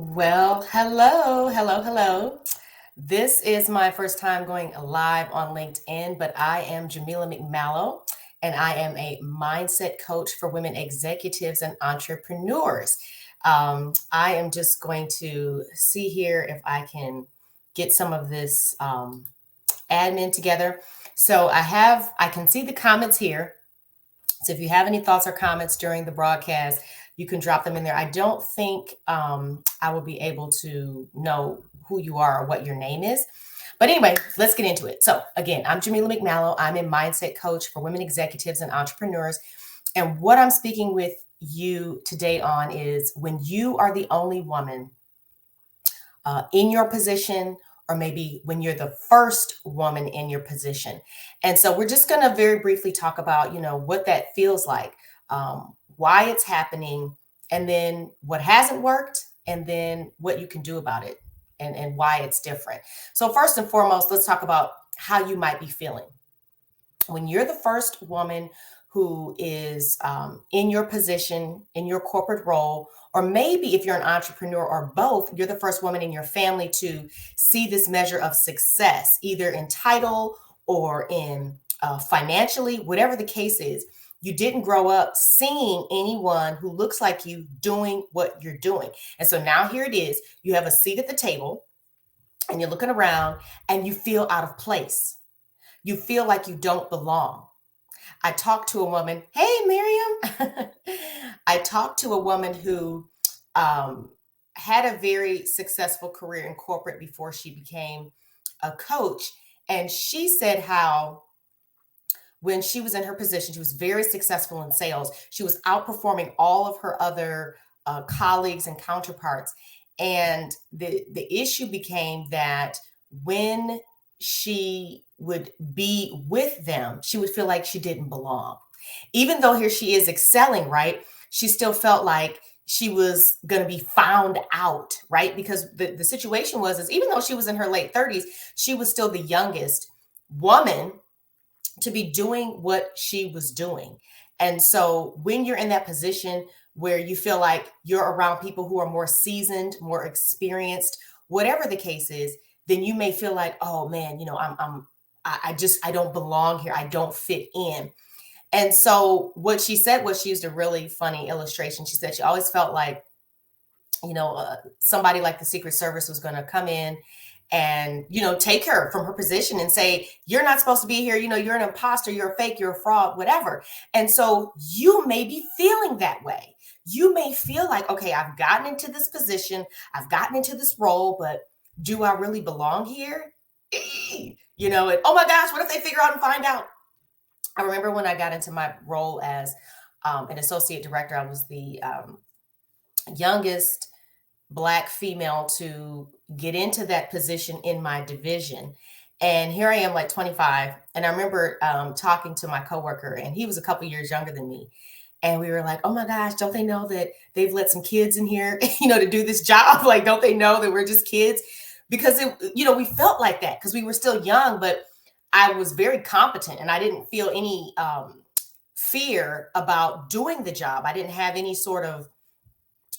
Well, hello. This is my first time going live on LinkedIn, but I am Jamila McMallow, and I am a mindset coach for women executives and entrepreneurs. I am just going to see here if I can get some of this admin together. So I can see the comments here. So if you have any thoughts or comments during the broadcast, you can drop them in there. I don't think I will be able to know who you are or what your name is. But anyway, let's get into it. So again, I'm Jamila McMallow. I'm a mindset coach for women executives and entrepreneurs. And what I'm speaking with you today on is when you are the only woman in your position, or maybe when you're the first woman in your position. And so we're just going to very briefly talk about, what that feels like, why it's happening, and then what hasn't worked, and then what you can do about it and why it's different. So first and foremost, let's talk about how you might be feeling. When you're the first woman who is in your position, in your corporate role, or maybe if you're an entrepreneur or both, you're the first woman in your family to see this measure of success, either in title or in financially, whatever the case is. You didn't grow up seeing anyone who looks like you doing what you're doing. And so now here it is. You have a seat at the table and you're looking around and you feel out of place. You feel like you don't belong. I talked to a woman, hey, Miriam. I talked to a woman who had a very successful career in corporate before she became a coach. And she said how when she was in her position, she was very successful in sales. She was outperforming all of her other colleagues and counterparts. And the issue became that when she would be with them, she would feel like she didn't belong. Even though here she is excelling, right? She still felt like she was going to be found out, right? Because the situation is even though she was in her late 30s, she was still the youngest woman to be doing what she was doing. And so when you're in that position where you feel like you're around people who are more seasoned, more experienced, whatever the case is, then you may feel like, oh man, I don't belong here. I don't fit in. And so what she said was, she used a really funny illustration. She said she always felt like, somebody like the Secret Service was going to come in and, take her from her position and say, you're not supposed to be here. You're an imposter, you're a fake, you're a fraud, whatever. And so you may be feeling that way. You may feel like, okay, I've gotten into this position, I've gotten into this role, but do I really belong here? And oh my gosh, what if they figure out and find out? I remember when I got into my role as an associate director, I was the youngest Black female to get into that position in my division. And here I am, like 25. And I remember talking to my coworker, and he was a couple years younger than me. And we were like, oh my gosh, don't they know that they've let some kids in here, to do this job? Like, don't they know that we're just kids? Because, we felt like that because we were still young, but I was very competent and I didn't feel any fear about doing the job. I didn't have any sort of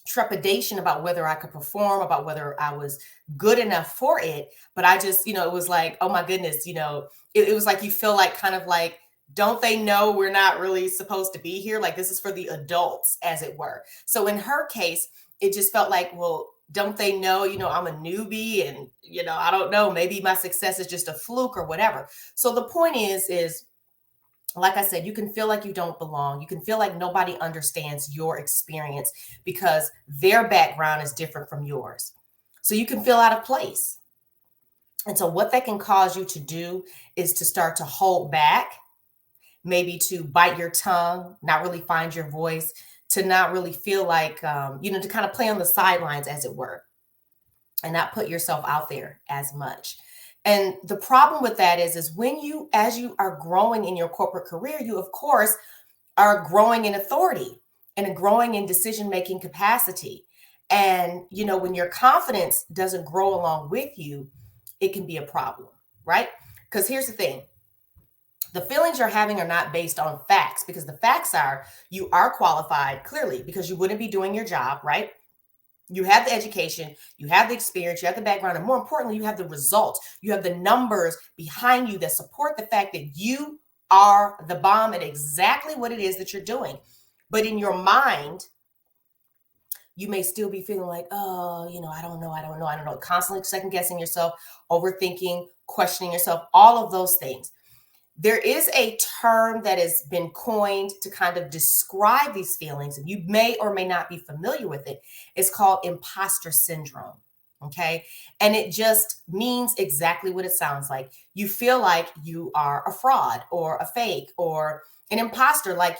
trepidation about whether I could perform, about whether I was good enough for it. But I just, it was like, oh my goodness, it was like you feel like kind of like, don't they know we're not really supposed to be here? Like, this is for the adults, as it were. So in her case, it just felt like, well, don't they know, I'm a newbie and, I don't know, maybe my success is just a fluke or whatever. So the point is, like I said, you can feel like you don't belong. You can feel like nobody understands your experience because their background is different from yours. So you can feel out of place. And so what that can cause you to do is to start to hold back, maybe to bite your tongue, not really find your voice, to not really feel like, to kind of play on the sidelines, as it were, and not put yourself out there as much. And the problem with that is when as you are growing in your corporate career, you of course are growing in authority and growing in decision-making capacity. And, when your confidence doesn't grow along with you, it can be a problem, right? Because here's the thing. The feelings you're having are not based on facts, because the facts are you are qualified clearly because you wouldn't be doing your job, right? You have the education, you have the experience, you have the background, and more importantly, you have the results. You have the numbers behind you that support the fact that you are the bomb at exactly what it is that you're doing. But in your mind, you may still be feeling like, oh, I don't know, constantly second guessing yourself, overthinking, questioning yourself, all of those things. There is a term that has been coined to kind of describe these feelings, and you may or may not be familiar with it. It's called imposter syndrome. Okay. And it just means exactly what it sounds like. You feel like you are a fraud or a fake or an imposter, like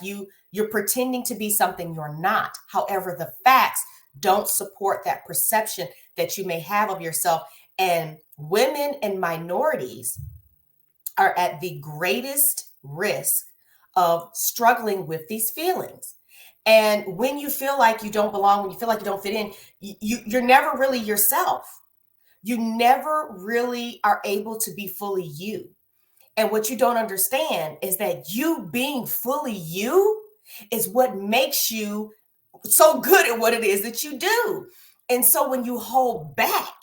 you're pretending to be something you're not. However, the facts don't support that perception that you may have of yourself. And women and minorities are at the greatest risk of struggling with these feelings. And when you feel like you don't belong, when you feel like you don't fit in, you're never really yourself. You never really are able to be fully you. And what you don't understand is that you being fully you is what makes you so good at what it is that you do. And so when you hold back,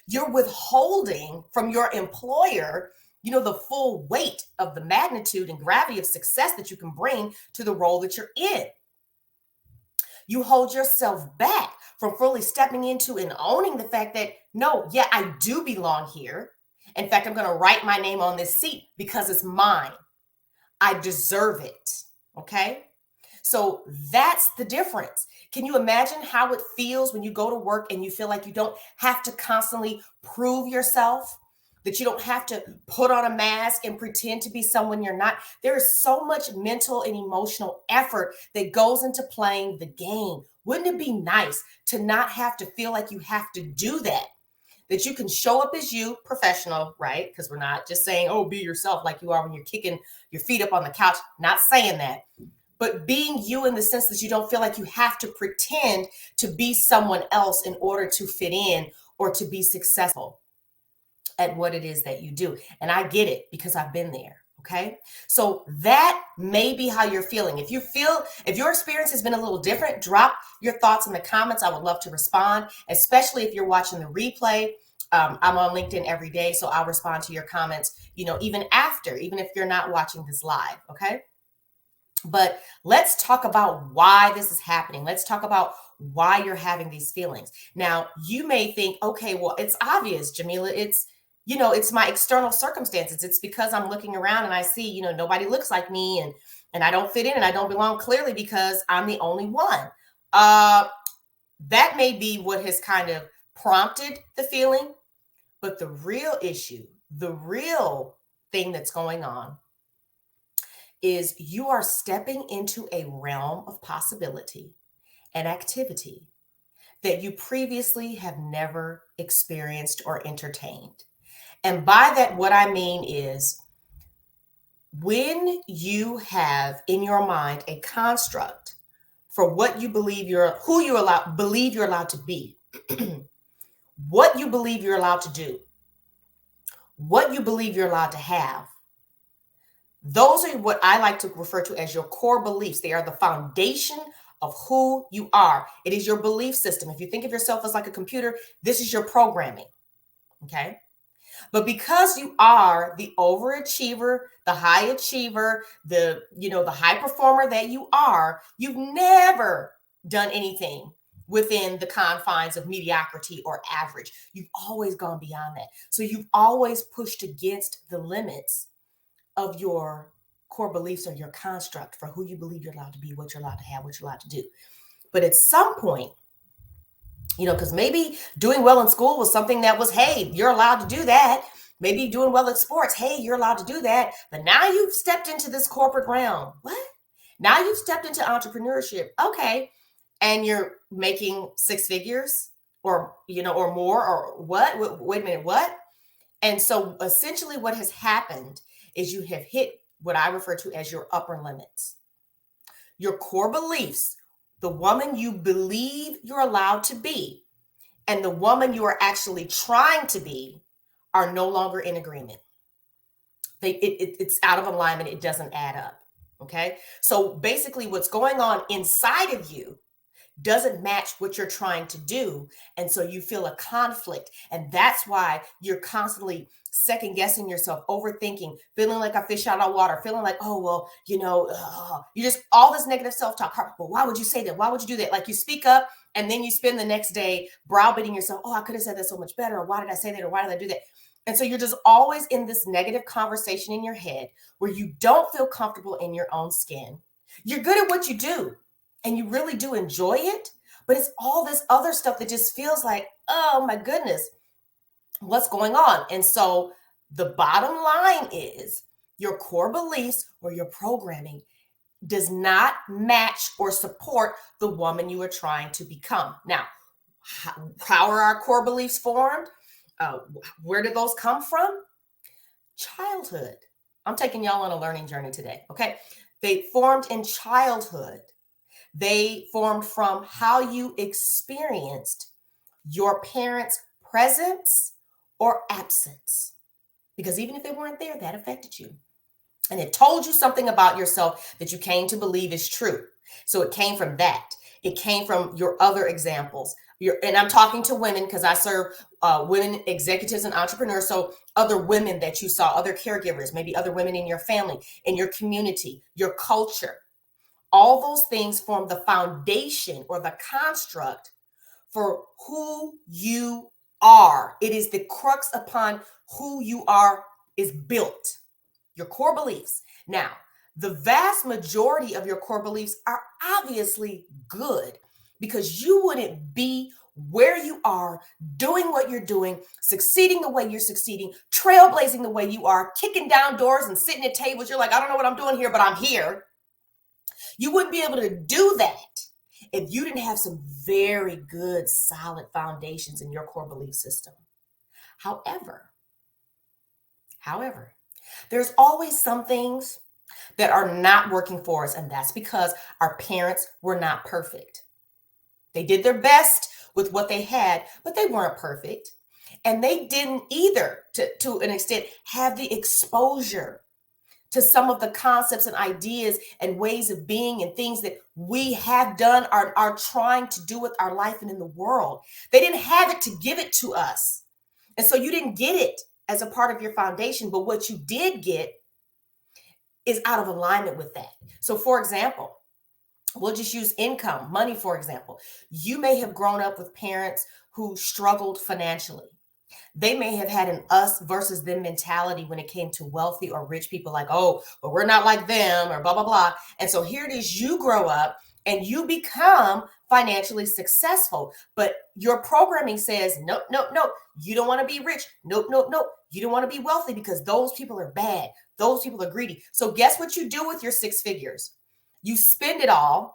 you're withholding from your employer, the full weight of the magnitude and gravity of success that you can bring to the role that you're in. You hold yourself back from fully stepping into and owning the fact that, no, yeah, I do belong here. In fact, I'm going to write my name on this seat because it's mine. I deserve it. Okay. So that's the difference. Can you imagine how it feels when you go to work and you feel like you don't have to constantly prove yourself, that you don't have to put on a mask and pretend to be someone you're not? There is so much mental and emotional effort that goes into playing the game. Wouldn't it be nice to not have to feel like you have to do that? That you can show up as you, professional, right? Because we're not just saying, oh, be yourself like you are when you're kicking your feet up on the couch. Not saying that. But being you in the sense that you don't feel like you have to pretend to be someone else in order to fit in or to be successful at what it is that you do. And I get it because I've been there. Okay. So that may be how you're feeling. If your experience has been a little different, drop your thoughts in the comments. I would love to respond, especially if you're watching the replay. I'm on LinkedIn every day, so I'll respond to your comments, even if you're not watching this live. Okay. But let's talk about why this is happening. Let's talk about why you're having these feelings. Now, you may think, okay, well, it's obvious, Jamila. It's my external circumstances. It's because I'm looking around and I see, nobody looks like me and I don't fit in and I don't belong, clearly because I'm the only one. That may be what has kind of prompted the feeling, but the real issue, the real thing that's going on is you are stepping into a realm of possibility and activity that you previously have never experienced or entertained. And by that, what I mean is when you have in your mind a construct for what you believe believe you're allowed to be, what you believe you're allowed to do, what you believe you're allowed to have, those are what I like to refer to as your core beliefs. They are the foundation of who you are. It is your belief system. If you think of yourself as like a computer, this is your programming. Okay. But because you are the overachiever, the high achiever, the high performer that you are, you've never done anything within the confines of mediocrity or average. You've always gone beyond that. So you've always pushed against the limits of your core beliefs or your construct for who you believe you're allowed to be, what you're allowed to have, what you're allowed to do. But at some point, because maybe doing well in school was something that was, hey, you're allowed to do that. Maybe doing well at sports, hey, you're allowed to do that. But now you've stepped into this corporate realm. What? Now you've stepped into entrepreneurship. Okay. And you're making six figures or more or what? Wait a minute, what? And so essentially what has happened is you have hit what I refer to as your upper limits. Your core beliefs, the woman you believe you're allowed to be, and the woman you are actually trying to be are no longer in agreement. It's out of alignment. It doesn't add up. Okay. So basically what's going on inside of you doesn't match what you're trying to do. And so you feel a conflict. And that's why you're constantly second guessing yourself, overthinking, feeling like a fish out of water, feeling like, oh, well, you just all this negative self-talk. Well, why would you say that? Why would you do that? Like you speak up and then you spend the next day browbeating yourself. Oh, I could have said that so much better. Or why did I say that? Or why did I do that? And so you're just always in this negative conversation in your head where you don't feel comfortable in your own skin. You're good at what you do and you really do enjoy it, but it's all this other stuff that just feels like, oh my goodness, what's going on? And so the bottom line is your core beliefs or your programming does not match or support the woman you are trying to become. Now, how are our core beliefs formed? Where did those come from? Childhood. I'm taking y'all on a learning journey today, okay? They formed in childhood. They formed from how you experienced your parents' presence or absence. Because even if they weren't there, that affected you. And it told you something about yourself that you came to believe is true. So it came from that. It came from your other examples. And I'm talking to women because I serve women executives and entrepreneurs. So other women that you saw, other caregivers, maybe other women in your family, in your community, your culture. All those things form the foundation or the construct for who you are. It is the crux upon who you are is built. Your core beliefs. Now, the vast majority of your core beliefs are obviously good because you wouldn't be where you are, doing what you're doing, succeeding the way you're succeeding, trailblazing the way you are, kicking down doors and sitting at tables. You're like, I don't know what I'm doing here, but I'm here. You wouldn't be able to do that if you didn't have some very good, solid foundations in your core belief system. However, there's always some things that are not working for us, and that's because our parents were not perfect. They did their best with what they had, but they weren't perfect. And they didn't either, to an extent, have the exposure to some of the concepts and ideas and ways of being and things that we have done, are trying to do with our life and in the world. They didn't have it to give it to us. And so you didn't get it as a part of your foundation, but what you did get is out of alignment with that. So for example, we'll just use income, money, for example. You may have grown up with parents who struggled financially. They may have had an us versus them mentality when it came to wealthy or rich people, like, oh, but we're not like them or blah, blah, blah. And so here it is, you grow up and you become financially successful, but your programming says, nope, nope, nope, you don't want to be rich. Nope, nope, nope. You don't want to be wealthy because those people are bad. Those people are greedy. So guess what you do with your 6 figures? You spend it all,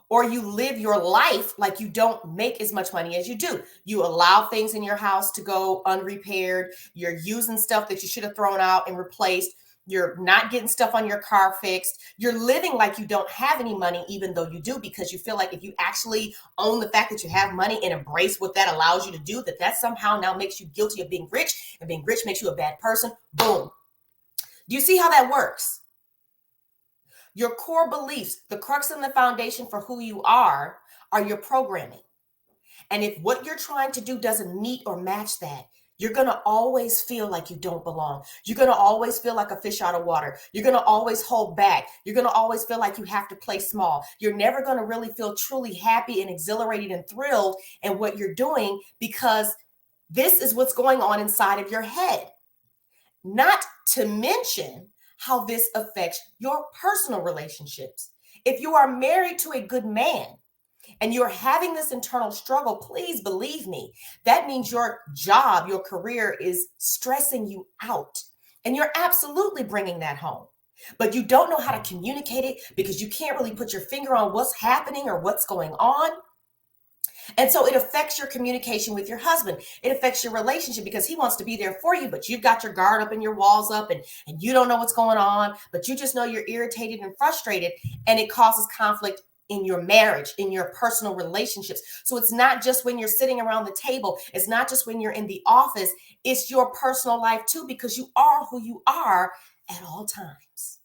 or you live your life like you don't make as much money as you do. You allow things in your house to go unrepaired. You're using stuff that you should have thrown out and replaced. You're not getting stuff on your car fixed. You're living like you don't have any money, even though you do, because you feel like if you actually own the fact that you have money and embrace what that allows you to do, that somehow now makes you guilty of being rich, and being rich makes you a bad person. Boom. Do you see how that works? Your core beliefs, the crux and the foundation for who you are your programming. And if what you're trying to do doesn't meet or match that, you're going to always feel like you don't belong. You're going to always feel like a fish out of water. You're going to always hold back. You're going to always feel like you have to play small. You're never going to really feel truly happy and exhilarated and thrilled in what you're doing, because this is what's going on inside of your head. Not to mention how this affects your personal relationships. If you are married to a good man and you're having this internal struggle, please believe me, that means your job, your career is stressing you out. And you're absolutely bringing that home. But you don't know how to communicate it because you can't really put your finger on what's happening or what's going on. And so it affects your communication with your husband. It affects your relationship because he wants to be there for you, but you've got your guard up and your walls up, and you don't know what's going on, but you just know you're irritated and frustrated, and it causes conflict in your marriage, in your personal relationships. So it's not just when you're sitting around the table. It's not just when you're in the office. It's your personal life too, because you are who you are at all times.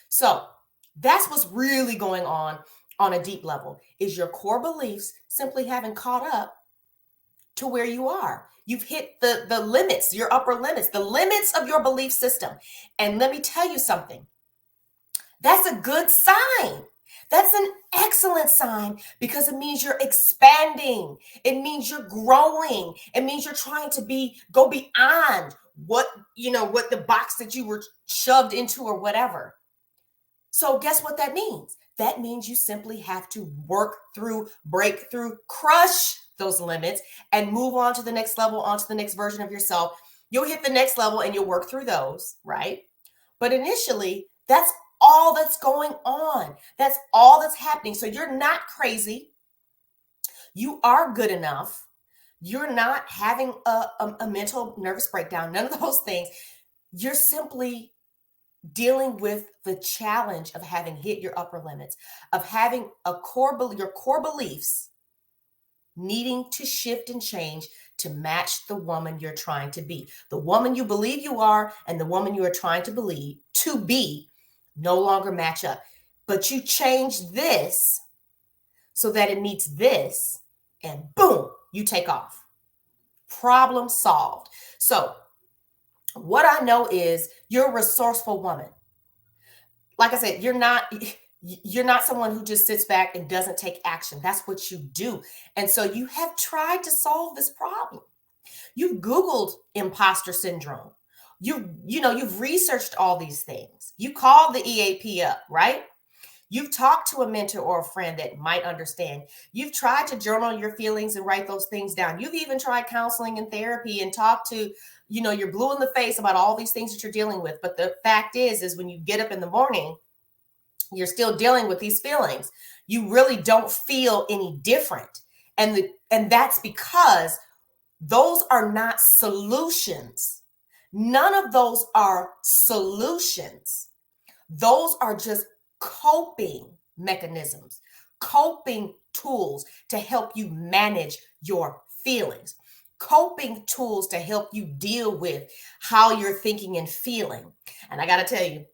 So that's what's really going on on a deep level is your core beliefs simply haven't caught up to where you are. You've hit the limits, your upper limits, the limits of your belief system. And let me tell you something. That's a good sign. That's an excellent sign because it means you're expanding. It means you're growing. It means you're trying to go beyond what the box that you were shoved into or whatever. So guess what that means? That means you simply have to work through, break through, crush those limits and move on to the next level, on to the next version of yourself. You'll hit the next level and you'll work through those, right? But initially, that's all that's going on. That's all that's happening. So you're not crazy. You are good enough. You're not having a mental nervous breakdown. None of those things. You're simply dealing with the challenge of having hit your upper limits, of having your core beliefs needing to shift and change to match the woman you're trying to be. The woman you believe you are and the woman you are trying to be no longer match up. But you change this so that it meets this, and boom, you take off. Problem solved. So what I know is you're a resourceful woman. Like I said, you're not someone who just sits back and doesn't take action. That's what you do. And so you have tried to solve this problem. You've Googled imposter syndrome. You've researched all these things. You called the EAP up, right? You've talked to a mentor or a friend that might understand. You've tried to journal your feelings and write those things down. You've even tried counseling and therapy and talked to, you're blue in the face about all these things that you're dealing with. But the fact is when you get up in the morning, you're still dealing with these feelings. You really don't feel any different. And that's because those are not solutions. None of those are solutions. Those are just coping mechanisms, coping tools to help you manage your feelings, coping tools to help you deal with how you're thinking and feeling. And I got to tell you,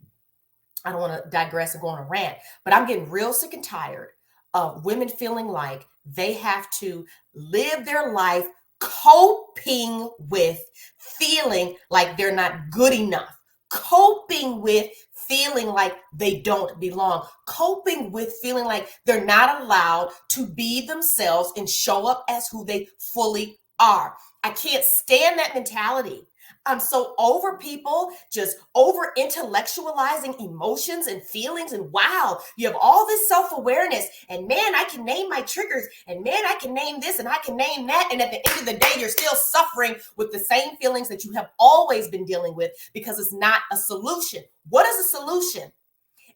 I don't want to digress and go on a rant, but I'm getting real sick and tired of women feeling like they have to live their life coping with feeling like they're not good enough, coping with feeling like they don't belong, coping with feeling like they're not allowed to be themselves and show up as who they fully are. I can't stand that mentality. I'm so over people just over intellectualizing emotions and feelings. And wow, you have all this self-awareness. And man, I can name my triggers. And man, I can name this and I can name that. And at the end of the day, you're still suffering with the same feelings that you have always been dealing with because it's not a solution. What is a solution?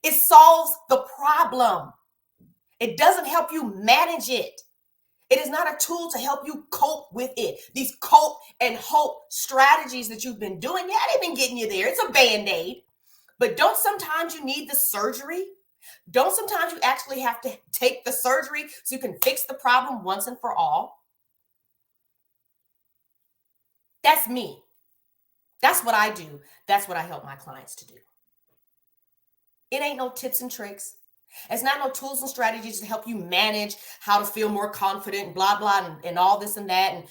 It solves the problem. It doesn't help you manage it. It is not a tool to help you cope with it. These cope and hope strategies that you've been doing, yeah, they've been getting you there. It's a Band-Aid. But don't sometimes you need the surgery? Don't sometimes you actually have to take the surgery so you can fix the problem once and for all? That's me. That's what I do. That's what I help my clients to do. It ain't no tips and tricks. It's not no tools and strategies to help you manage how to feel more confident, blah, blah, and all this and that. And,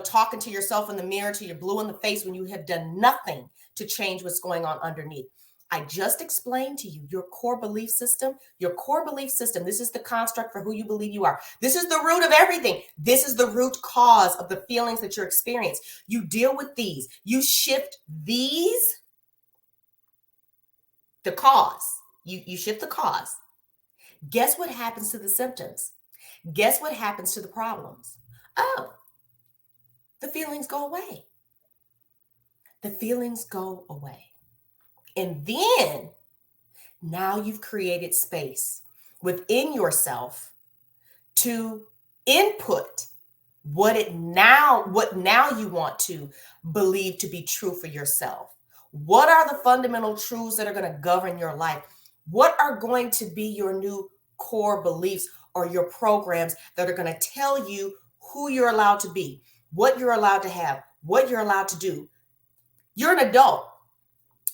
talking to yourself in the mirror till you're blue in the face when you have done nothing to change what's going on underneath. I just explained to you your core belief system, this is the construct for who you believe you are. This is the root of everything. This is the root cause of the feelings that you're experiencing. You deal with these. You shift these, the cause. You shift the cause. Guess what happens to the symptoms? Guess what happens to the problems? Oh, the feelings go away. The feelings go away. And then now you've created space within yourself to input what now you want to believe to be true for yourself. What are the fundamental truths that are going to govern your life? What are going to be your new core beliefs or your programs that are going to tell you who you're allowed to be, what you're allowed to have, what you're allowed to do? You're an adult.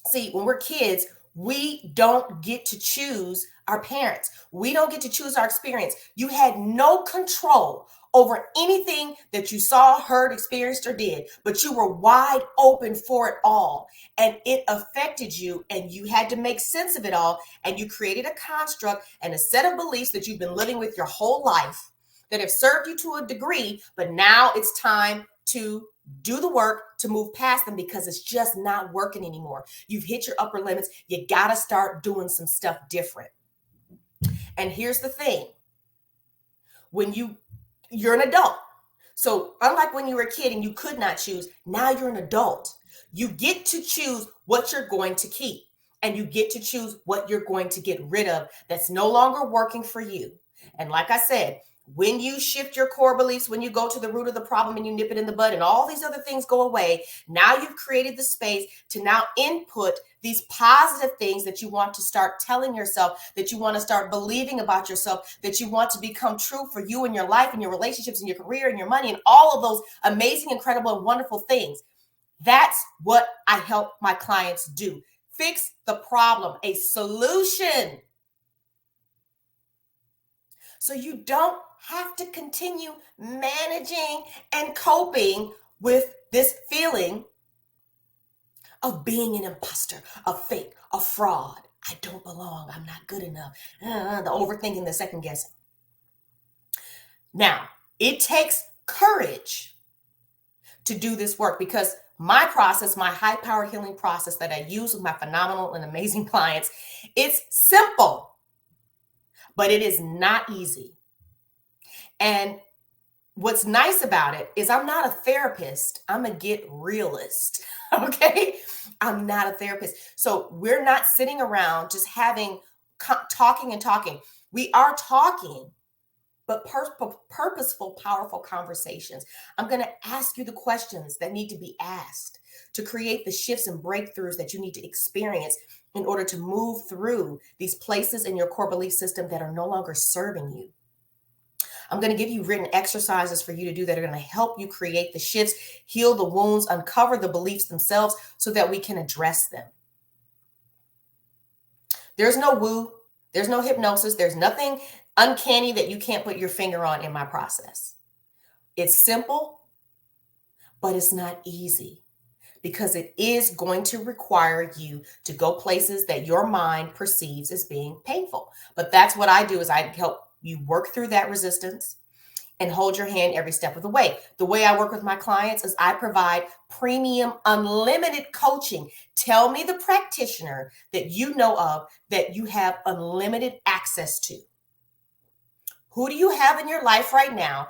See, when we're kids, we don't get to choose Our parents, we don't get to choose our experience. You had no control over anything that you saw, heard, experienced, or did, but you were wide open for it all. And it affected you, and you had to make sense of it all. And you created a construct and a set of beliefs that you've been living with your whole life that have served you to a degree, but now it's time to do the work to move past them because it's just not working anymore. You've hit your upper limits. You got to start doing some stuff different. And here's the thing. When you're an adult. So unlike when you were a kid and you could not choose, now you're an adult. You get to choose what you're going to keep, and you get to choose what you're going to get rid of that's no longer working for you. And like I said, when you shift your core beliefs, when you go to the root of the problem and you nip it in the bud and all these other things go away, now you've created the space to now input these positive things that you want to start telling yourself, that you want to start believing about yourself, that you want to become true for you and your life and your relationships and your career and your money and all of those amazing, incredible, and wonderful things. That's what I help my clients do. Fix the problem, a solution. So you don't have to continue managing and coping with this feeling of being an imposter, a fake, a fraud. I don't belong. I'm not good enough. The overthinking, the second guessing. Now, it takes courage to do this work because my process, my high-powered healing process that I use with my phenomenal and amazing clients, it's simple, but it is not easy. And what's nice about it is I'm not a therapist. I'm a get realist. Okay. I'm not a therapist. So we're not sitting around just talking and talking. We are talking, but purposeful, powerful conversations. I'm going to ask you the questions that need to be asked to create the shifts and breakthroughs that you need to experience in order to move through these places in your core belief system that are no longer serving you. I'm going to give you written exercises for you to do that are going to help you create the shifts, heal the wounds, uncover the beliefs themselves so that we can address them. There's no woo. There's no hypnosis. There's nothing uncanny that you can't put your finger on in my process. It's simple, but it's not easy because it is going to require you to go places that your mind perceives as being painful. But that's what I do is I help you work through that resistance and hold your hand every step of the way. The way I work with my clients is I provide premium unlimited coaching. Tell me the practitioner that you know of that you have unlimited access to. Who do you have in your life right now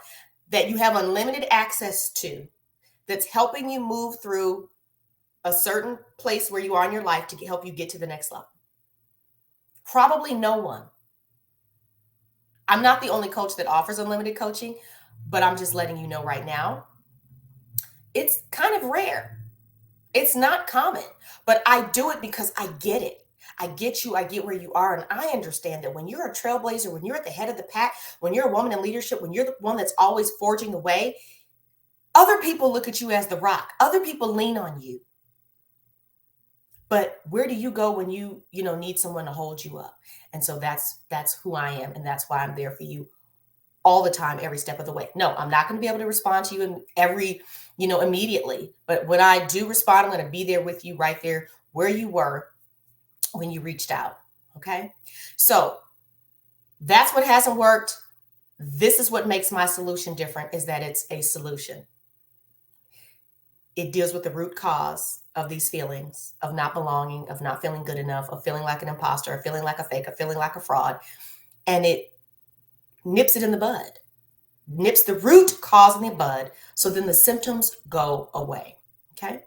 that you have unlimited access to that's helping you move through a certain place where you are in your life to help you get to the next level? Probably no one. I'm not the only coach that offers unlimited coaching, but I'm just letting you know right now, it's kind of rare. It's not common, but I do it because I get it. I get you. I get where you are. And I understand that when you're a trailblazer, when you're at the head of the pack, when you're a woman in leadership, when you're the one that's always forging the way, other people look at you as the rock. Other people lean on you. But where do you go when you need someone to hold you up? And so that's who I am. And that's why I'm there for you all the time, every step of the way. No, I'm not going to be able to respond to you immediately. But when I do respond, I'm going to be there with you right there where you were when you reached out. Okay. So that's what hasn't worked. This is what makes my solution different, is that it's a solution. It deals with the root cause of these feelings of not belonging, of not feeling good enough, of feeling like an imposter, of feeling like a fake, of feeling like a fraud. And it nips it in the bud, nips the root cause in the bud. So then the symptoms go away. Okay.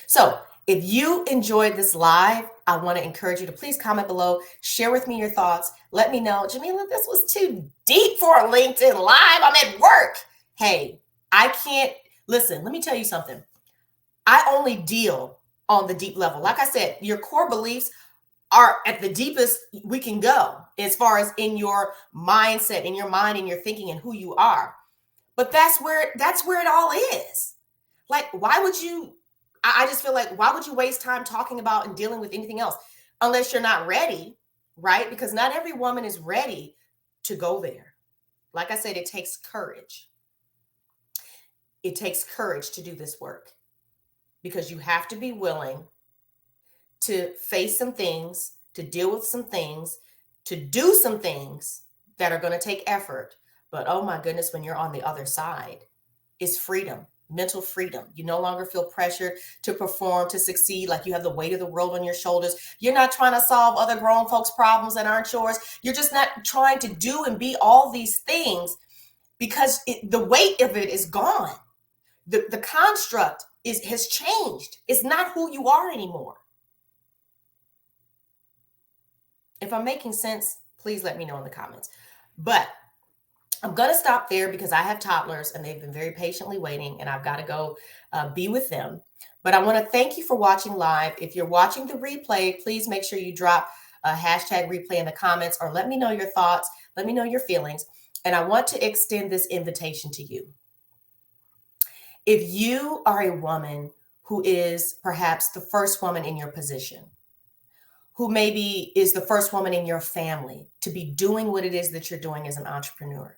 So if you enjoyed this live, I want to encourage you to please comment below, share with me your thoughts. Let me know, Jamila, this was too deep for a LinkedIn live. I'm at work. Hey, I can't listen. Let me tell you something. I only deal on the deep level. Like I said, your core beliefs are at the deepest we can go as far as in your mindset, in your mind, in your thinking, and who you are. But that's where it all is. Like, why would you? I just feel like, why would you waste time talking about and dealing with anything else unless you're not ready? right? Because not every woman is ready to go there. Like I said, it takes courage. It takes courage to do this work because you have to be willing to face some things, to deal with some things, to do some things that are going to take effort. But oh my goodness, when you're on the other side, is freedom, mental freedom. You no longer feel pressured to perform, to succeed, like you have the weight of the world on your shoulders. You're not trying to solve other grown folks' problems that aren't yours. You're just not trying to do and be all these things because the weight of it is gone. The construct has changed. It's not who you are anymore. If I'm making sense, please let me know in the comments. But I'm going to stop there because I have toddlers and they've been very patiently waiting and I've got to go be with them. But I want to thank you for watching live. If you're watching the replay, please make sure you drop a hashtag replay in the comments or let me know your thoughts. Let me know your feelings. And I want to extend this invitation to you. If you are a woman who is perhaps the first woman in your position, who maybe is the first woman in your family to be doing what it is that you're doing as an entrepreneur,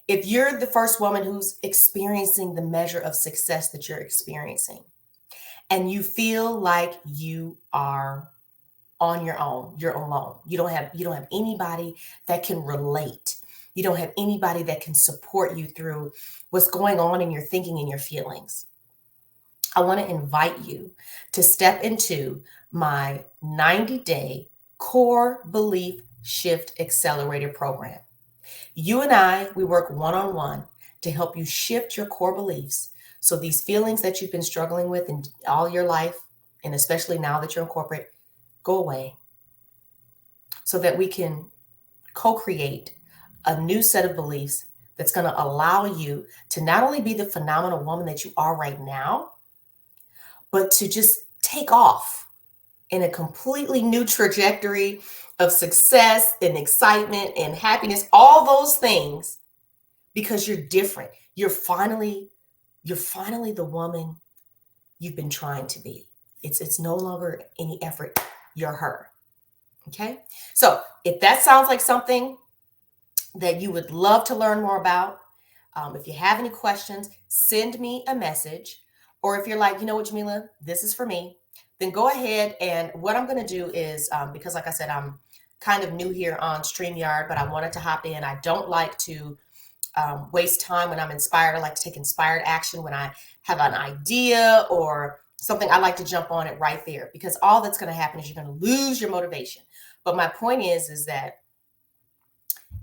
if you're the first woman who's experiencing the measure of success that you're experiencing, and you feel like you are on your own, you're alone, you don't have anybody that can relate, you don't have anybody that can support you through what's going on in your thinking and your feelings, I want to invite you to step into my 90-day core belief shift accelerator program. You and I, we work one-on-one to help you shift your core beliefs. So these feelings that you've been struggling with in all your life, and especially now that you're in corporate, go away so that we can co-create a new set of beliefs that's going to allow you to not only be the phenomenal woman that you are right now, but to just take off in a completely new trajectory of success and excitement and happiness, all those things, because you're different. You're finally the woman you've been trying to be. It's no longer any effort. You're her. Okay? So if that sounds like something that you would love to learn more about, if you have any questions, send me a message. Or if you're like, you know what, Jamila, this is for me, then go ahead. And what I'm going to do is, because like I said, I'm kind of new here on StreamYard, but I wanted to hop in. I don't like to waste time when I'm inspired. I like to take inspired action when I have an idea or something. I like to jump on it right there, because all that's going to happen is you're going to lose your motivation. But my point is that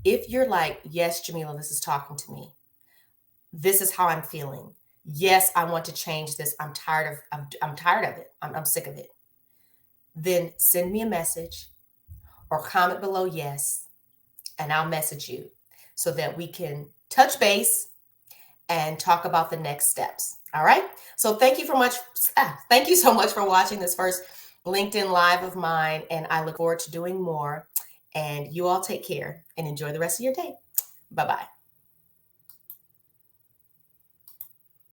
if you're like, yes, Jamila, this is talking to me, this is how I'm feeling, yes, I want to change this, I'm tired of it, I'm sick of it, then send me a message or comment below yes, and I'll message you so that we can touch base and talk about the next steps. All right. So thank you so much for watching this first LinkedIn Live of mine, and I look forward to doing more. And you all take care and enjoy the rest of your day. Bye-bye.